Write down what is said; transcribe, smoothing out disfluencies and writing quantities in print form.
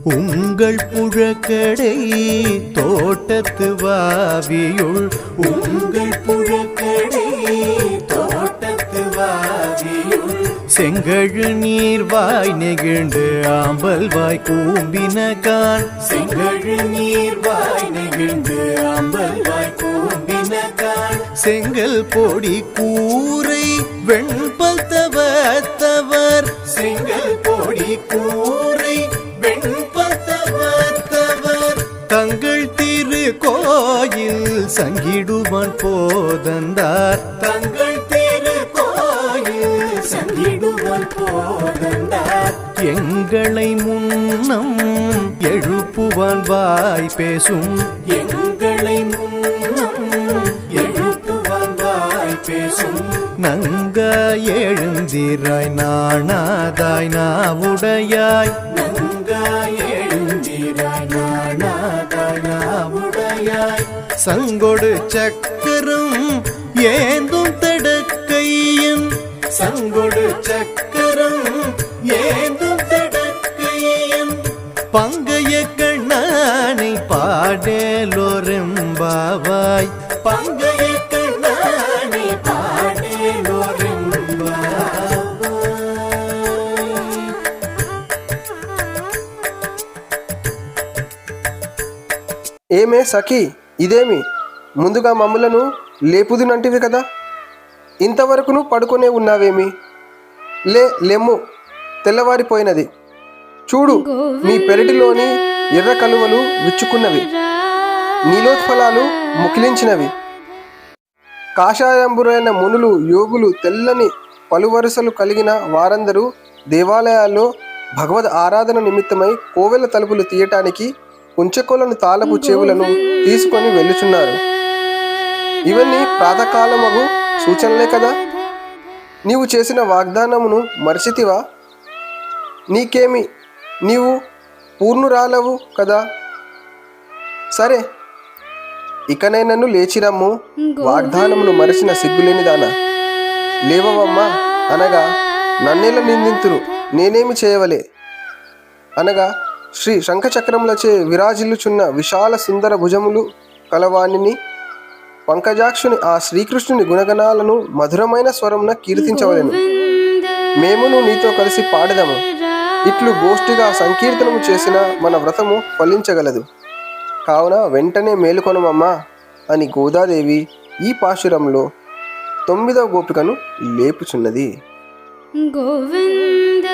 உங்கள் புழக்கடை தோட்டத்து வாவியுள் உங்கள் புழக்கடை தோட்டத்து வாவியுள் செங்கழு நீர்வாய் நெகிழ்ந்து ஆம்பல் வாய் கூம்பினகான் செங்கழு நீர்வாய் நெகிழ்ந்து ஆம்பல் வாய் கூம்பினகான் செங்கல் பொடி கூரை வெண்பல் தவத்தவர் செங்கல் பொடி கூரை வெண்பல் தவத்தவர் தங்கள் திரு கோயில் சங்கிடுவான் போதந்தார் தங்கள் திரு கோயில் சங்கிடுவான் போதந்தார் எங்களை முன்னம் எழுப்புவான் வாய் பேசும் எங்களை முன்னம் எழுப்புவான் வாய் பேசும் நங்காய் எழுந்திராய் நாணாதாய் நாவுடையாய் நங்காய் எழுந்திராய் நாணாதாய் நாவுடையாய் சங்கொடு சக்கரம் ஏந்தும் தடக்கையன் சங்கொடு சக்கரம் ஏந்தும் தடக்கையன் பங்கைய கண்ணானை பாடேலோரெம்பாவாய் பங்கைய கண்ணானை பாடேலோரெம்பாவாய். ఏమే సఖీ, ఇదేమి ముందుగా మమ్ములను లేపుదునంటివి కదా, ఇంతవరకును పడుకొనే ఉన్నావేమి? లెమ్ము, తెల్లవారిపోయినది. చూడు, మీ పెరటిలోని ఎర్ర కలువలు విచ్చుకున్నవి, నీలోత్ఫలాలు ముకిలించినవి. కాషాయంబురైన మునులు యోగులు తెల్లని పలువరుసలు కలిగిన వారందరూ దేవాలయాల్లో భగవద్ ఆరాధన నిమిత్తమై కోవెల తలుపులు తీయటానికి ఉంచెకోలను తాళపు చెవులను తీసుకొని వెళ్ళుచున్నారు. ఇవన్నీ ప్రాతకాలమగు సూచనలే కదా. నీవు చేసిన వాగ్దానమును మరచితివా? నీకేమి, నీవు పూర్ణురాలవు కదా. సరే, ఇకనైనను లేచిరమ్ము, వాగ్దానమును మరచిన సిగ్గులేనిదానా. లేవవమ్మా అనగా నన్నేల నిందింతురు, నేనేమి చేయవలే అనగా శ్రీ శంఖచక్రములచే విరాజిల్లుచున్న విశాల సుందర భుజములు కలవాణిని పంకజాక్షుని ఆ శ్రీకృష్ణుని గుణగణాలను మధురమైన స్వరమున కీర్తించవలెను. మేమును నీతో కలిసి పాడదము. ఇట్లు గోష్ఠిగా సంకీర్తనము చేసిన మన వ్రతము ఫలించగలదు. కావున వెంటనే మేలుకొనమమ్మా అని గోదాదేవి ఈ పాశురంలో 9వ గోపికను లేపుచున్నది. గోవింద